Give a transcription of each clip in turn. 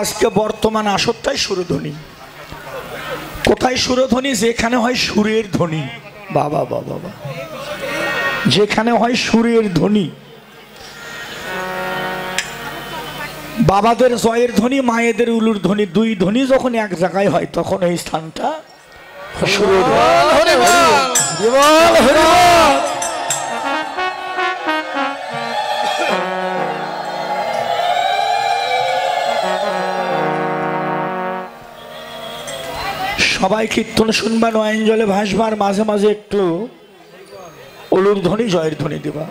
আজকে বর্তমান আসরটাই সুরধ্বনি। কোথায় সুরধ্বনি? যেখানে হয় সুরের ধ্বনি। বাবা বাবা বাবা, যেখানে হয় সুরের ধ্বনি, বাবাদের জয়ের ধ্বনি, মায়েদের উলুর ধ্বনি, দুই ধ্বনি যখন এক জায়গায় হয় তখন এই স্থানটা সবাই কীর্তন শুনবা, নয়ন জলে ভাসবার, মাঝে মাঝে একটু উলুর ধ্বনি, জয়ের ধ্বনি দিবা।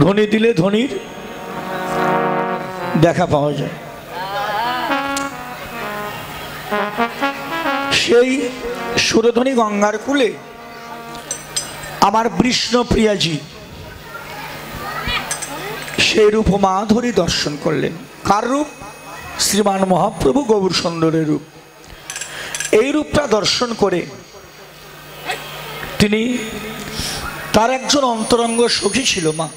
ধ্বনি দিলে ধ্বনির দেখা পাওয়া যায়। সেই সুরধ্বনি গঙ্গার কূলে আমার বিষ্ণুপ্রিয়াজি সেই রূপ মাধুরী দর্শন করলেন। কার রূপ? শ্রীমান মহাপ্রভু গৌর সুন্দরের রূপ। এই রূপটা দর্শন করে তিনি, তার একজন অন্তরঙ্গ সখী ছিল মা।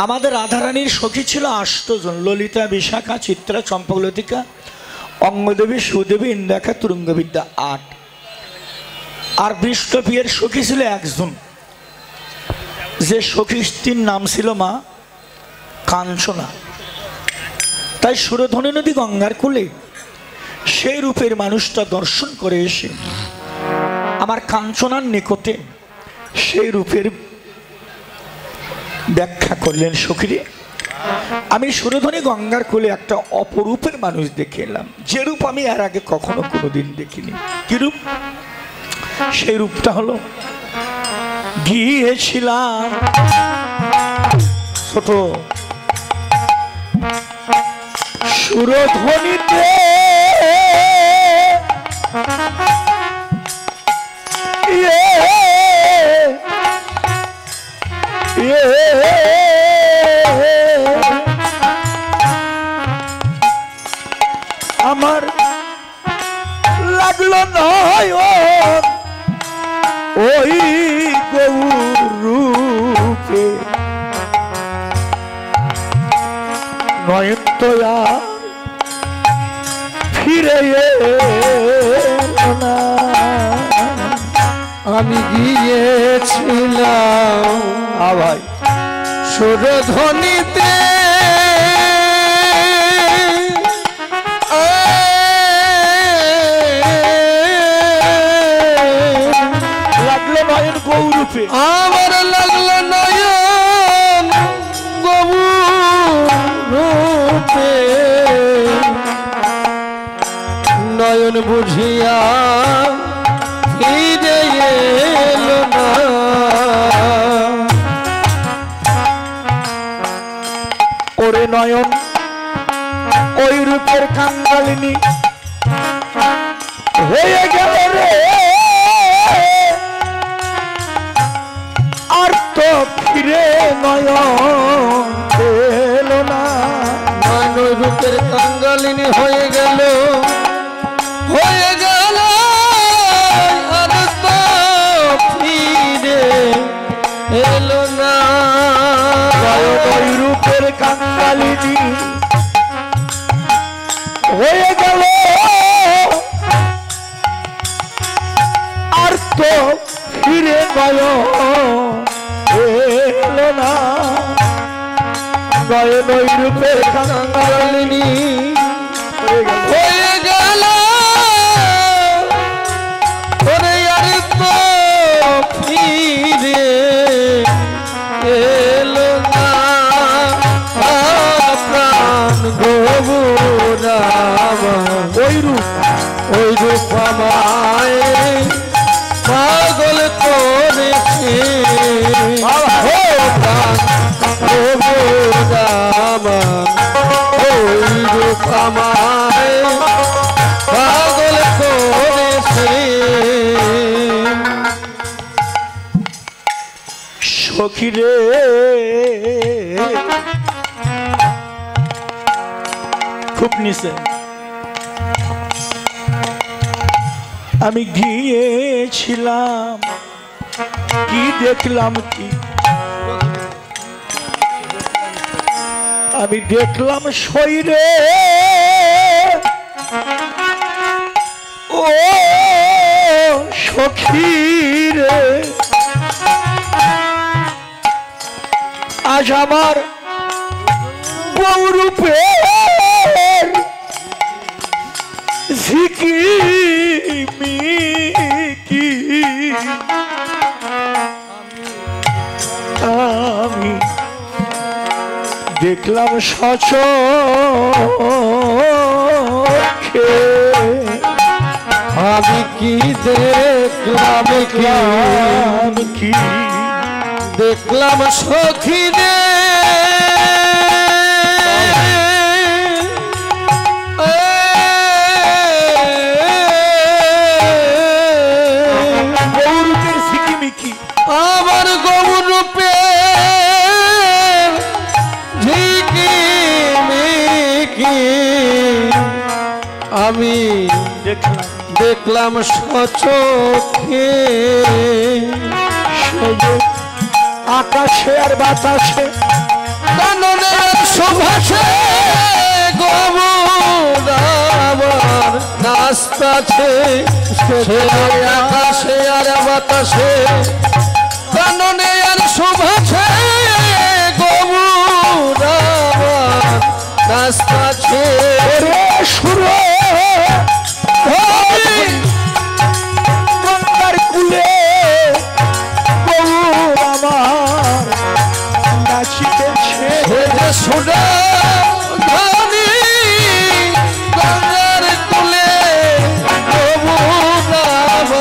আমাদের রাধারানীর সখী ছিল 8 জন, ললিতা, বিশাখা, চিত্রা, চম্পকলতিকা, অঙ্গদেবী, সুদেবী, ইন্দাখা, তুরঙ্গবিদ্যা 8। আর বিষ্ণুপ্রিয়ের সখী ছিল একজন, যে সখীটির নাম ছিল মা কাঞ্চনা। তাই সুরধ্বনি নদী গঙ্গার কূলে সেই রূপের মানুষটা দর্শন করে এসে আমার কাঞ্চনার নিকটে সেই রূপের ব্যাখ্যা করলেন। সখীরে, আমি সুরধ্বনি গঙ্গার কূলে একটা অপরূপের মানুষ দেখে এলাম, যে রূপ আমি এর আগে কখনো কোনোদিন দেখিনি। কি রূপ? সেই রূপটা হলো, গিয়েছিলাম ছোট সুরধ্বনিতে, আমার লাগলো নয় ওই গৌর রূপে, নয়ন তো আর ফিরে এলো না। আমি গিয়েছিলাম ভাই সুরধ্বনিতে, লাগলো নয়ন গৌরূপে, আমার লাগলো নয়ন গৌরূপে, নয়ন বুঝিয়া ফিরে এলো না। ওরে নয়ন ওই রূপের কাঙ্গালিনী হয়ে গেল রে, আর তো ফিরে নয়ন এলো না। নয়ন ওই রূপের কাঙ্গালিনী হয়ে গেল, হয়ে গেল, আর তো ফিরে এলো না। নয়ন ওই রূপের কাঙ্গালিনী হয়ে গেল, আর তো ফিরে নয়ন এলো না। নয়ন ওই রূপের কাঙ্গালিনী হয়ে গেল, ওরে আর তো ফিরে এলো না। প্রাণ গোবুরাম ওই রূপ আমায় পাগল করেছে। প্রাণ গোবুরাম ওই রূপ আমায় পাগল করেছে। সখীরে, খুব নিচে আমি গিয়েছিলাম, কি দেখলাম কি আমি দেখলাম শরীরে ও সখী রে, আজ আমার গৌরূপের ঝিকিমিকি আমি দেখলাম সচক্ষে। আমি কি দেখলাম কি দেখলাম সখী রে, গৌরূপের ঝিকিমিকি আমার গৌরূপে ঝিকিমিকি আমি দেখলাম সচক্ষে। আকাশে আর বাতাসে কাননের সুভাষে গোমুদাবার নাচতাছে, সে আকাশে আর বাতাসে কাননে আর সুভাষে গোমুদাবার নাচতাছে। সুরে গঙ্গার কুলে গৌর আমার নাচিতেছে। সোনা ধানি গঙ্গার কুলে গোমুদাবার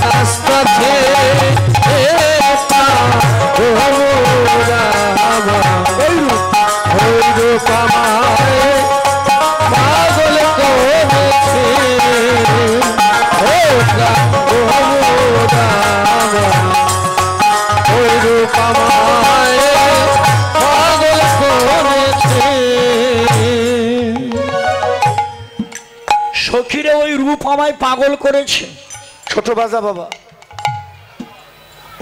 নাচতাছে, পাগল করেছে পাগল করেছে। সখীরে ওই রূপ আমায় পাগল করেছে। ছোট বাজা বাবা,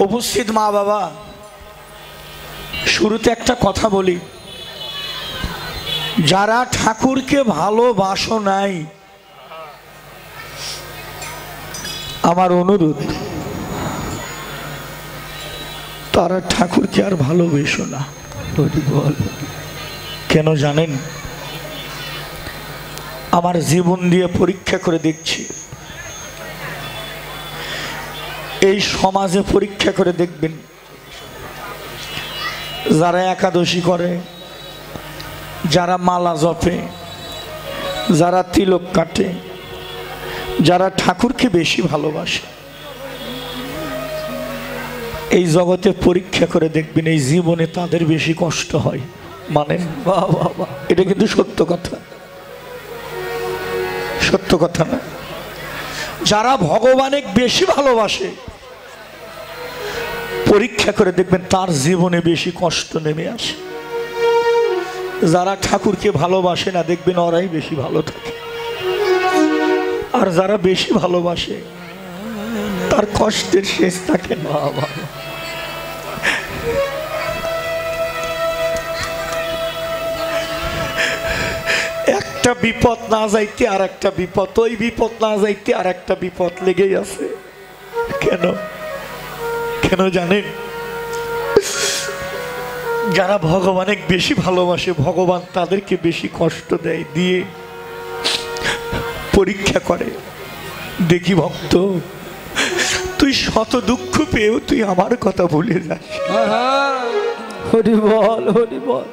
উপস্থিত মা বাবা, শুরুতে একটা কথা বলি, যারা ঠাকুরকে ভালোবাসো নাই, আমার অনুরোধ তারা ঠাকুরকে আর ভালোবেসো না। কেন জানেন? আমার জীবন দিয়ে পরীক্ষা করে দেখছি, এই সমাজে পরীক্ষা করে দেখবেন, যারা একাদশী করে, যারা মালা জপে, যারা তিলক কাটে, যারা ঠাকুরকে বেশি ভালোবাসে, এই জগতে পরীক্ষা করে দেখবেন এই জীবনে তাদের বেশি কষ্ট হয়। মানে এটা কিন্তু সত্য কথা, সত্য কথা না। যারা ভগবানের বেশি ভালোবাসে, পরীক্ষা করে দেখবেন তার জীবনে বেশি কষ্ট নেমে আসে। যারা ঠাকুরকে ভালোবাসে না, দেখবেন ওরাই বেশি ভালো থাকে। আর যারা বেশি ভালোবাসে তার কষ্টের শেষ থাকে না। একটা বিপদ না যাইতে আর একটা বিপদ, ওই বিপদ না যাইতে আর একটা বিপদ লেগেই আছে। কেন? কেন জানেন? যারা ভগবানের বেশি ভালোবাসে, ভগবান তাদেরকে বেশি কষ্ট দেয়, দিয়ে পরীক্ষা করে। দেখি ভক্ত, তুই শত দুঃখ পেয়েও তুই আমার কথা ভুলে যাস। হরি বল, হরি বল।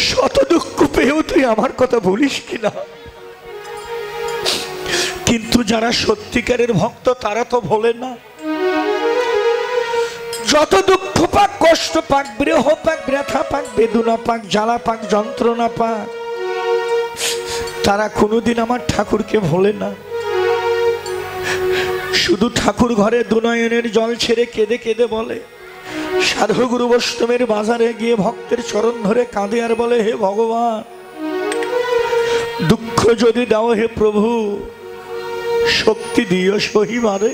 শত দুঃখ পেয়েও তুই আমার কথা ভুলিস কিনা? কিন্তু যারা সত্যিকারের ভক্ত তারা তো ভোলে না। যত দুঃখ পাক, কষ্ট পাক, বিরহ পাক, ব্যথা পাক, বেদনা পাক, জ্বালা পাক, যন্ত্রণা পাক, তারা কোনোদিন আমার ঠাকুরকে ভোলে না। শুধু ঠাকুর ঘরে দুনয়নের জল ছেড়ে কেঁদে কেঁদে বলে, সাধু গুরু বৈষ্ণবের বাজারে গিয়ে ভক্তের চরণ ধরে কাঁদে আর বলে, হে ভগবান, দুঃখ যদি দাও হে প্রভু, শক্তি দিও সহিবারে।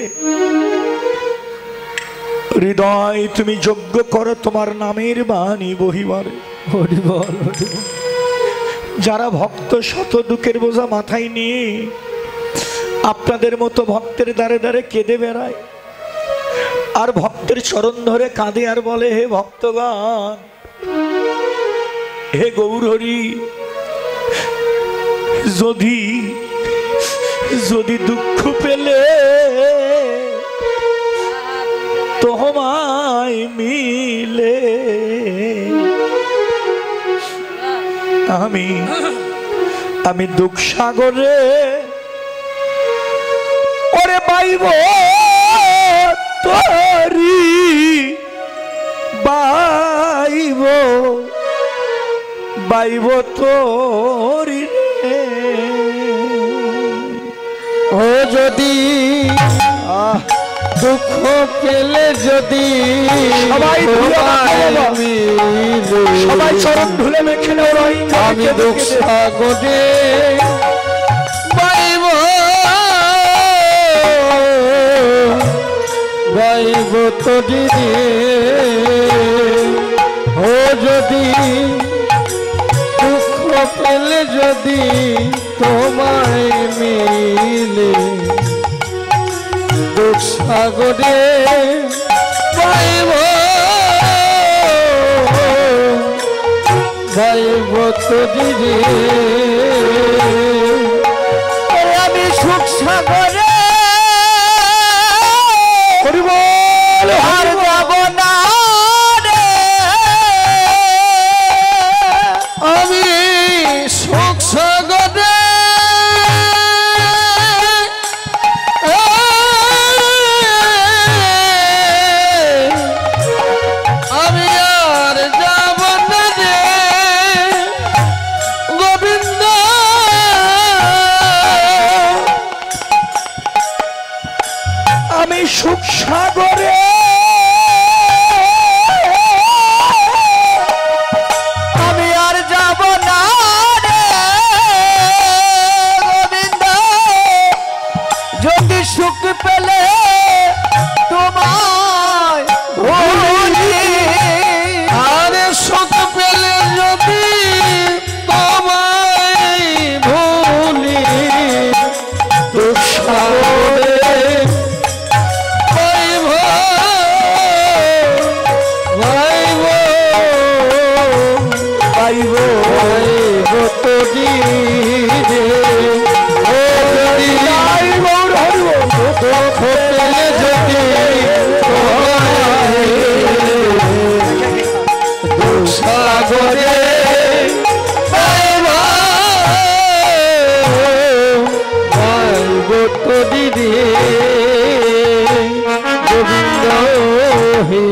হৃদয় তুমি যজ্ঞ করো তোমার নামের বাণী বহিবারে। হরি বল, হরি বল। যারা ভক্ত শত দুঃখের বোঝা মাথায় নিয়ে আপনাদের মতো ভক্তের দ্বারে দ্বারে কেঁদে বেড়ায়, আর ভক্তের চরণ ধরে কাঁদে আর বলে, হে ভক্তগণ, হে গৌর হরি, যদি যদি দুঃখ পেলে তোমায় মিলে আমি দুঃখ সাগরে ওরে বাইব তোরি, বাইব তোরি রে। ও যদি দুঃখ পেলে যদি সবাই চরণ ধুলে মেখে নেওয়া, আমি দুঃখ সাগরে বাইব তোরি রে। ও যদি দুঃখ পেলে যদি তোমায় মিলে দুঃখ সাগরে বাইব তোরি রে। আমি সুখ সাগরে আর যাব না রে, আমি সুখ সাগরে আমি আর যাব না রে গোবিন্দ। আমি সুখ সাগরে আমি আর যাব না রে গোবিন্দ। যদি সুখ পেলে তোমায় ভুলি, আরে সুখ পেলে যদি তোমায় ভুলি দুঃখ সাগরে বাইব তোরি রে। ও যদি দুঃখ পেলে যদি দুঃখ সাগরে বাইব তোরি রে গোবিন্দ হে।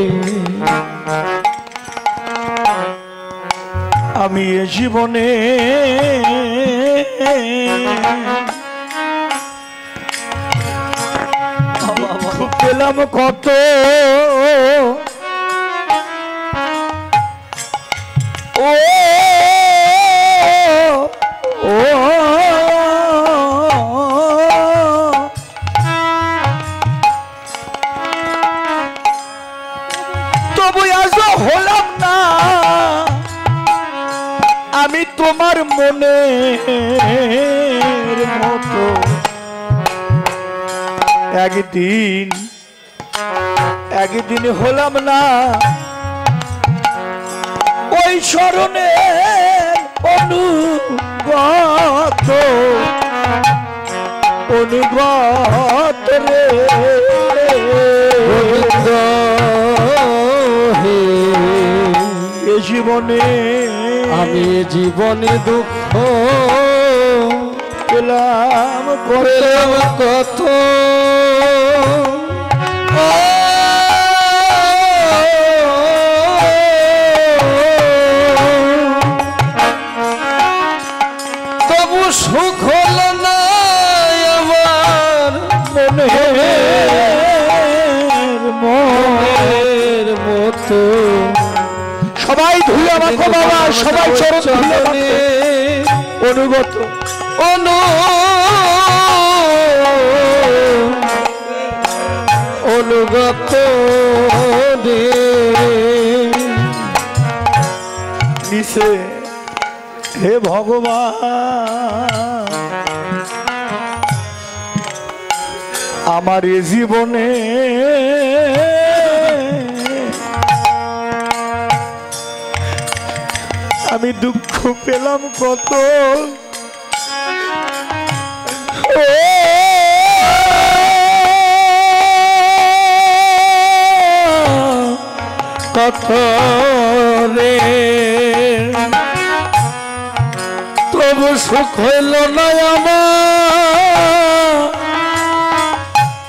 আমি এ জীবনে দুঃখ পেলাম কত, ও ও তবু আজ হলাম না আমি তোমার মনের মতো। একদিন হলাম না ওই স্মরণে অনুগত রে গোবিন্দ হে। এ জীবনে আমি জীবনে দুঃখ পেলাম পেলাম কত, তবু সুখ হল না আমার মনের মতো। সবাই ধুলে আমাকে বাবা, সবাই চরণ ধুলে অনুগত অনুগত রে। নিজ বলছে, হে ভগবান, আমার এ জীবনে আমি দুঃখ পেলাম কত, কত রে, তবু সুখ হইল না আমার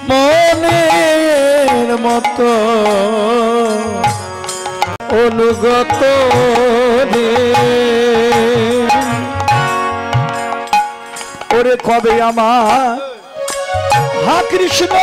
মনের মতো অনুগত রে। ওরে কবে আমার হা কৃষ্ণ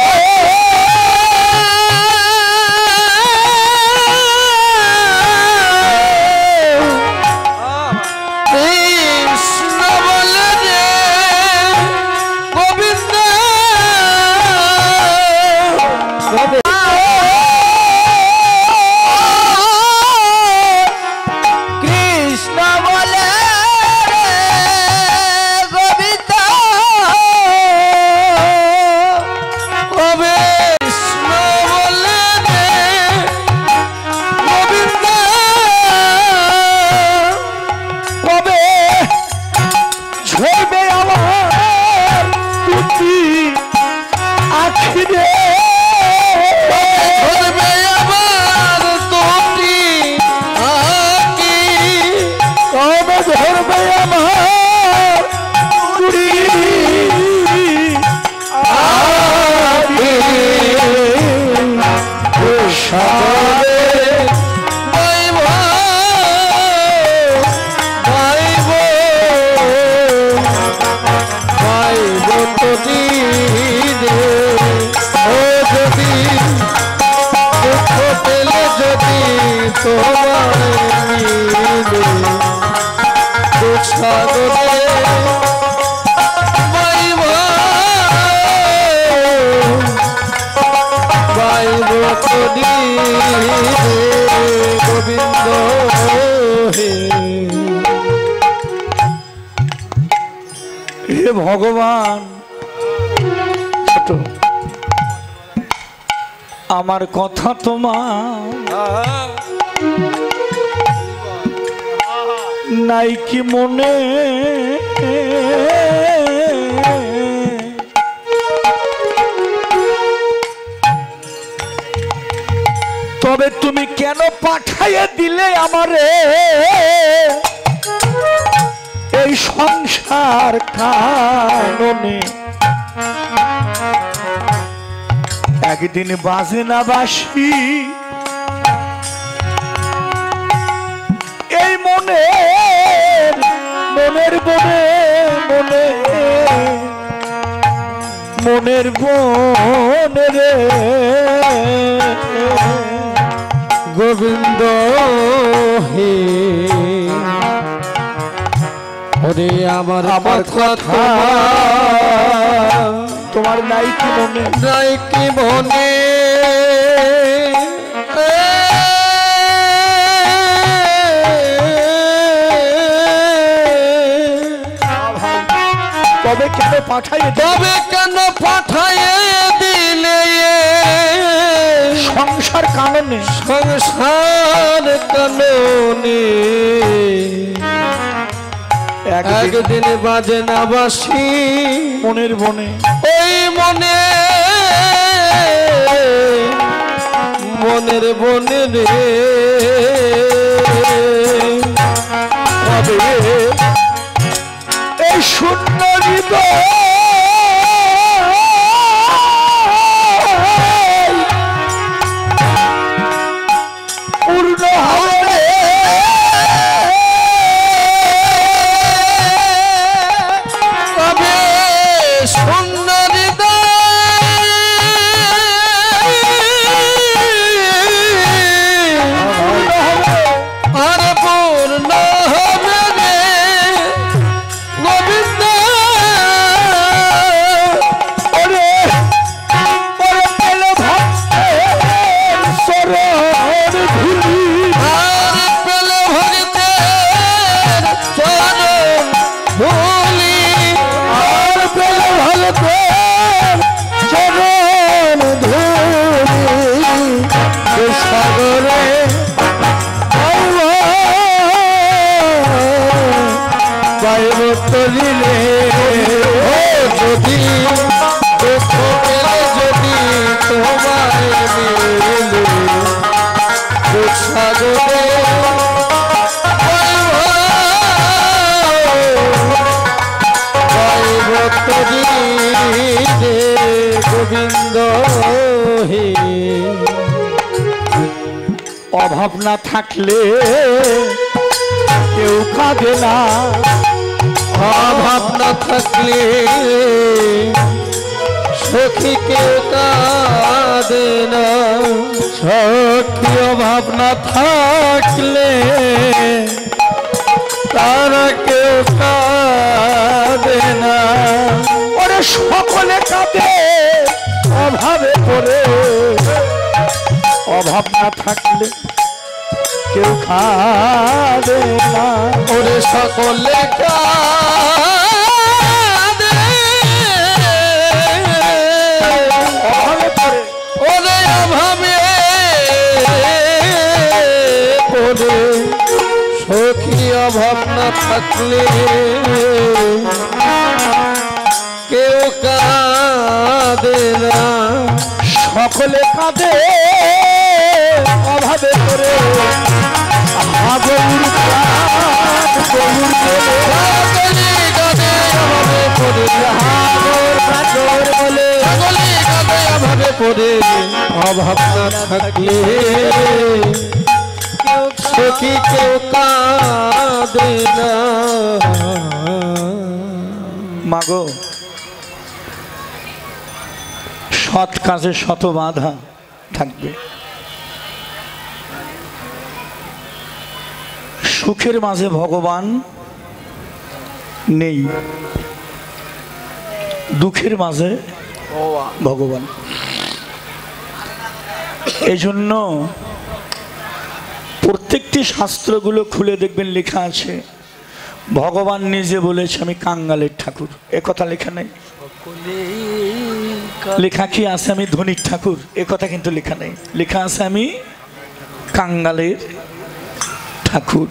গোবিন্দ হে ভগবান, আমার কথা তোমার নাই কি মনে, তবে তুমি কেন পাঠাইয়া দিলে আমারে এই সংসার কারণে? একদিন বাজে না বাসি এই মনের বনে মনের বনে রে গোবিন্দ হে। ওরে আমার কথা তোমার নাই কি মনে, নাই কি মনে, তবে কেন পাঠাইয়ে দিলে সংসার কারণে, সংসার কারণে একদিন বাজে না বাসি মনের বনে, ওই মনের বনে রে এই শূন্য হৃদয় পূর্ণ হবে ধুলি আর পেলে ভালো চরণ ধুলি সাগরে পাইব তলিলে যদি দুঃখ পেলে যদি তোমায় মিলে সাগরে গোবিন্দ হে অভাব না থাকলে কেউ কাঁদে না, অভাব না থাকলে সখী কেউ কাঁদে না, সখী অভাব না থাকলে তারা কেউ কাঁদে না। ওরে সকলে কাঁদে অভাবে পড়ে, অভাব না থাকলে কেউ কাঁদে না। ওরে সকলে কাঁদে অভাবে পড়ে, ওরে অভাবে পড়ে, সখী অভাব না থাকলে কেউ কাঁদে না, সকলে কাঁদে অভাবে পড়ে। গৌর প্রাণ গৌর সকলে কাঁদে অভাবে পড়ে, গৌর বলে সকলে কাঁদে অভাবে পড়ে, অভাব না থাকলে সখী কেউ কাঁদে না। মাগো, সৎ কাজে শত বাধা থাকবে, সুখের মাঝে ভগবান নেই, দুঃখের মাঝে ভগবান। এই জন্য প্রত্যেকটি শাস্ত্রগুলো খুলে দেখবেন লেখা আছে, ভগবান নিজে বলেছে আমি কাঙ্গালের ঠাকুর। এ কথা লেখা নেই। লেখা কি আছে আমি ধনির ঠাকুর? এ কথা কিন্তু লেখা নেই। লেখা আছে আমি কাঙ্গালের ঠাকুর।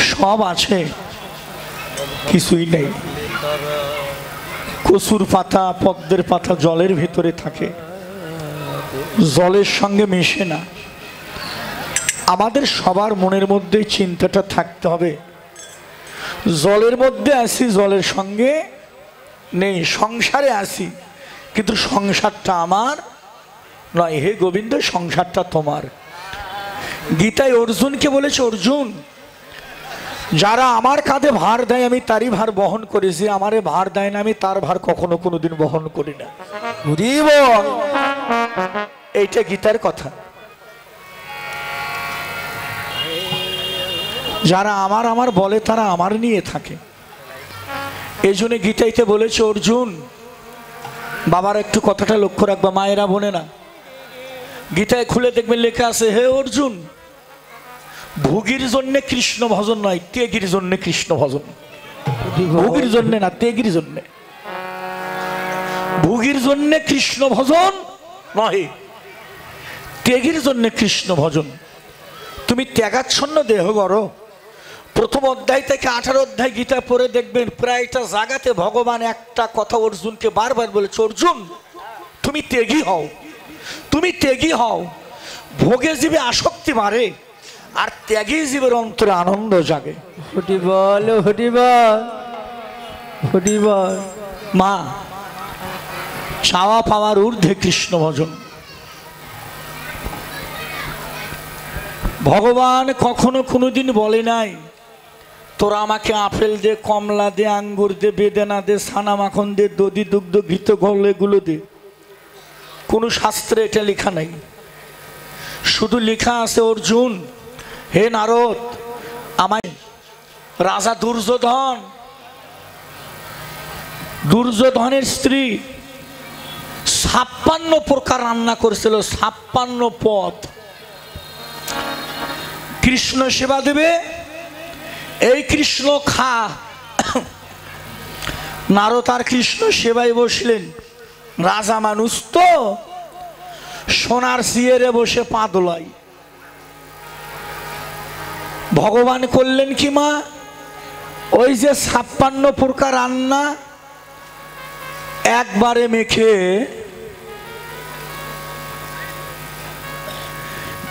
সব আছে, কিছুই নেই। কচুর পাতা, পদ্মের পাতা জলের ভিতরে থাকে, জলের সঙ্গে মেশে না। আমাদের সবার মনের মধ্যে চিন্তাটা থাকতে হবে, জলের মধ্যে আছি, জলের সঙ্গে নেই। সংসারে আছি, কিন্তু সংসারটা আমার নয়। হে গোবিন্দ, সংসারটা তোমার। গীতায় অর্জুনকে বলেছে, অর্জুন, যারা আমার কাঁধে ভার দেয় আমি তারই ভার বহন করেছি, আমারে ভার দেয় না আমি তার ভার কখনো কোনোদিন বহন করি না। এইটা গীতার কথা। যারা আমার আমার বলে তারা আমার নিয়ে থাকে। এই জন্য গীতাইতে বলেছে, অর্জুন, বাবার একটু কথাটা লক্ষ্য রাখবা, মায়েরা বোনে না। গীতায় খুলে দেখবেন লেখা আছে, হে অর্জুন, ভোগীর জন্য কৃষ্ণ ভজন নয়, ত্যাগীর জন্য কৃষ্ণ ভজন। ভোগীর জন্য না, ত্যাগীর জন্য। ভোগীর জন্য কৃষ্ণ ভজন নয়, ত্যাগীর জন্য কৃষ্ণ ভজন। তুমি ত্যাগাচ্ছন্ন দেহ করো। প্রথম অধ্যায় থেকে 18 অধ্যায় গীতা পড়ে দেখবেন, প্রায়টা জায়গাতে ভগবান একটা কথা অর্জুনকে বারবার বলেছে, অর্জুন তুমি ত্যাগী হও, তুমি ত্যাগী হও। ভোগে জীবে আসক্তি মারে, আর ত্যাগী জীবের অন্তরে আনন্দ জাগে। মা, চাওয়া পাওয়ার ঊর্ধ্বে কৃষ্ণ ভজন। ভগবান কখনো কোনোদিন বলে নাই তোরা আমাকে আপেল দে, কমলা দে, আঙ্গুর দে, বেদানা দে, ছানা মাখন দে, দধি দুগ্ধ ঘৃত ঘল এগুলো দে। কোনো শাস্ত্রে এটা লেখা নাই। শুধু লেখা আছে, অর্জুন, হে নারদ, আমায় রাজা দুর্যোধন, দুর্যোধনের স্ত্রী 56 প্রকার রান্না করেছিল, 56 পদ। কৃষ্ণ সেবা দেবে, এই কৃষ্ণ খা, নারদ আর কৃষ্ণ সেবায় বসলেন। রাজা মানুষ তো সোনার সিয়ারে বসে পা দোলাই। ভগবান করলেন কি মা, ওই যে 56 প্রকার রান্না একবারে মেখে,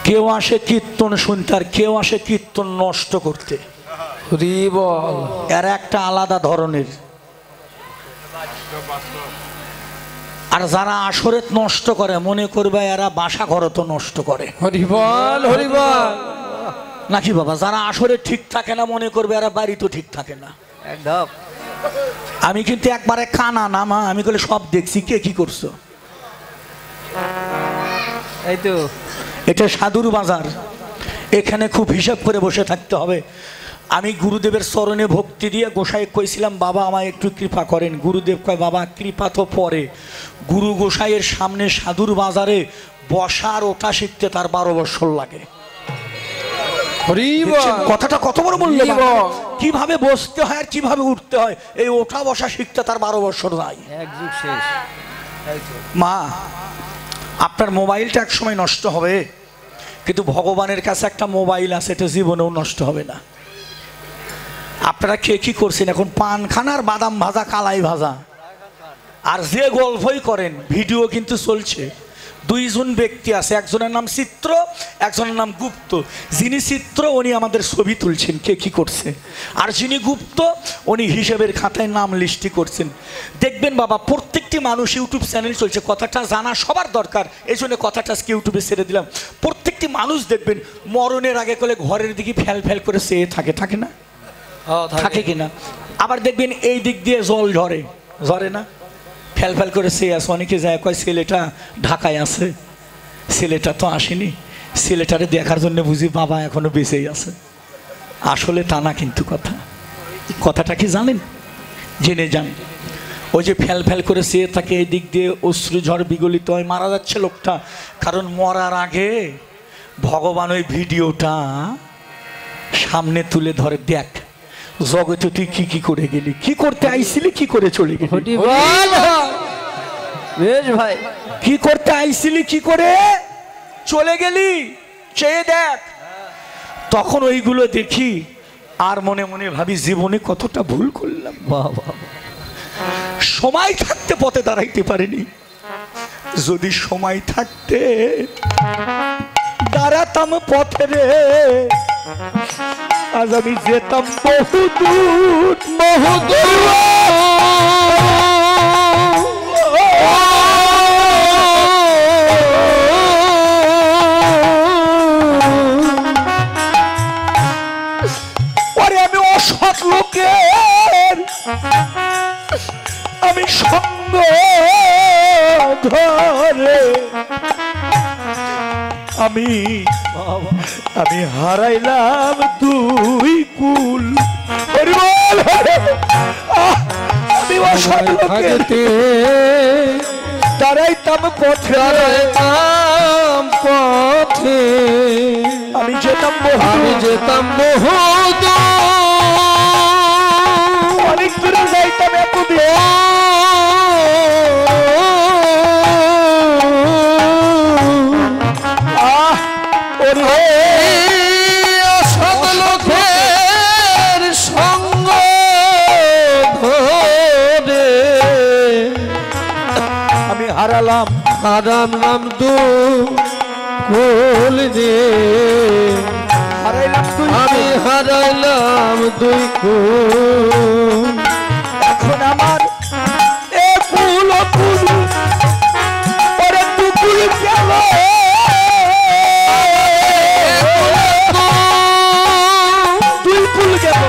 কেউ আসে কীর্তন শুনতে আর কেউ আসে কীর্তন নষ্ট করতে। এরা একটা আলাদা ধরনের। আর যারা আসরেত নষ্ট করে মনে করবে এরা বাসা ঘর তো নষ্ট করে। হরিবল হরিবল নাকি বাবা? যারা আসরে ঠিক থাকে না মনে করবে এরা বাড়ি তো ঠিক থাকে না। একদম। আমি কিন্তু একবারে কানা না মা, আমি বলে সব দেখছি। কে কি করছো? এই তো এটা সাধুর বাজার, এখানে খুব হিসাব করে বসে থাকতে হবে। আমি গুরুদেবের চরণে ভক্তি দিয়ে গোসাই কইছিলাম বাবা আমায় একটু কৃপা করেন। গুরুদেব কয় বাবা কৃপা তো পরে, গুরু গোসাইয়ের সামনে সাধুর বাজারে বসার ওঠা শিখতে তার 12 বছর লাগে। কথাটা কত বড় বললে, কিভাবে বসতে হয় আর কিভাবে উঠতে হয় এই ওঠা বসা শিখতে তার 12 বছর যায়। এক যুগ শেষ। মা আপনার মোবাইলটা এক সময় নষ্ট হবে, কিন্তু ভগবানের কাছে একটা মোবাইল আছে, এটা জীবনেও নষ্ট হবে না। আপনারা কে কি করছেন এখন? পান খান আর বাদাম ভাজা, কালাই ভাজা, আর যে গল্পই করেন। ভিডিও কিন্তু চলছে। 2 জন ব্যক্তি আছে, একজনের নাম চিত্র, একজনের নাম গুপ্ত। যিনি চিত্র উনি আমাদের ছবি তুলছেন কে কি করছে, আর যিনি গুপ্ত উনি হিসেবের খাতায় নাম লিস্টি করছেন। দেখবেন বাবা প্রত্যেকটি মানুষ ইউটিউব চ্যানেল চলছে, কথাটা জানা সবার দরকার, এই জন্য কথাটা আজকে ইউটিউবে ছেড়ে দিলাম। প্রত্যেকটি মানুষ দেখবেন মরণের আগে করে ঘরের দিকে ফ্যাল ফ্যাল করে চেয়ে থাকে, থাকে না? থাকে কিনা? আবার দেখবেন এই দিক দিয়ে জল ঝরে, ঝরে না? ফেল ফেল করে সে আছে। অনেকে যায় কয় ছেলেটা ঢাকায় আছে, ছেলেটা তো আসেনি, ছেলেটারে দেখার জন্য বুঝি বাবা এখনো বেঁচেই আছে। আসলে তা না, কিন্তু কথাটা কি জানেন? জেনে যান। ওই যে ফেল ফেল করে সে থাকে, এই দিক দিয়ে অশ্রু ঝড় বিগলিত হয়, মারা যাচ্ছে লোকটা। কারণ মরার আগে ভগবান ওই ভিডিওটা সামনে তুলে ধরে, দেখ জগতে তুই কি কি করে গেলি, কি করতে আইছিলি, কি করে চলে গেলি। বেশ ভাই, কি করতে আইছিলি, কি করে চলে গেলি, চেয়ে দেখ। তখন ওইগুলো দেখি আর মনে মনে ভাবি জীবনে কতটা ভুল করলাম। সময় থাকতে পথে দাঁড়াইতে পারিনি, যদি সময় থাকতে দাঁড়াতাম পথে রে, আজ আমি যেতাম বহুদূর বহুদূর। পরে আমি অসৎ লোকের আমি সঙ্গ ধরে আমি হারাইলাম 2 কুল। আমি অসৎ লোকের দাঁড়াইতাম পথে, পথে আমি যেতাম বহুত অনেক দূরে যাইতাম এতদিন। লোকের সঙ্গ ধরে আমি হারালাম নাম কুল রে, আমি হারাইলাম 2 কুল। এখন আমার এ কুল পরে 2 কুল গেল, 2 কুল গেল,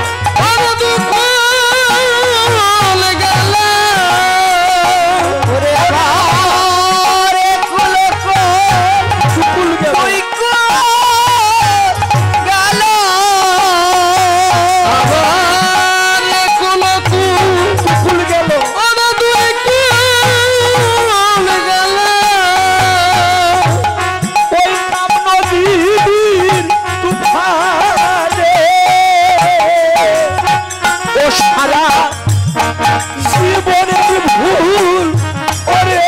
জীবনের ভুল ওরে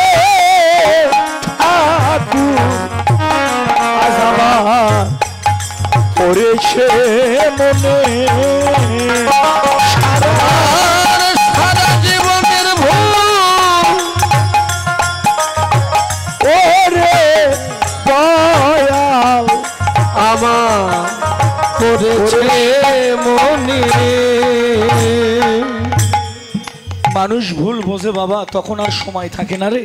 ঠাকুর আজ আমার পড়েছে মনে সারা জীবনের ভুল ওরে দয়াল আমার করেছে মনে। মানুষ ভুল বোঝে বাবা, তখন আর সময় থাকে না রে।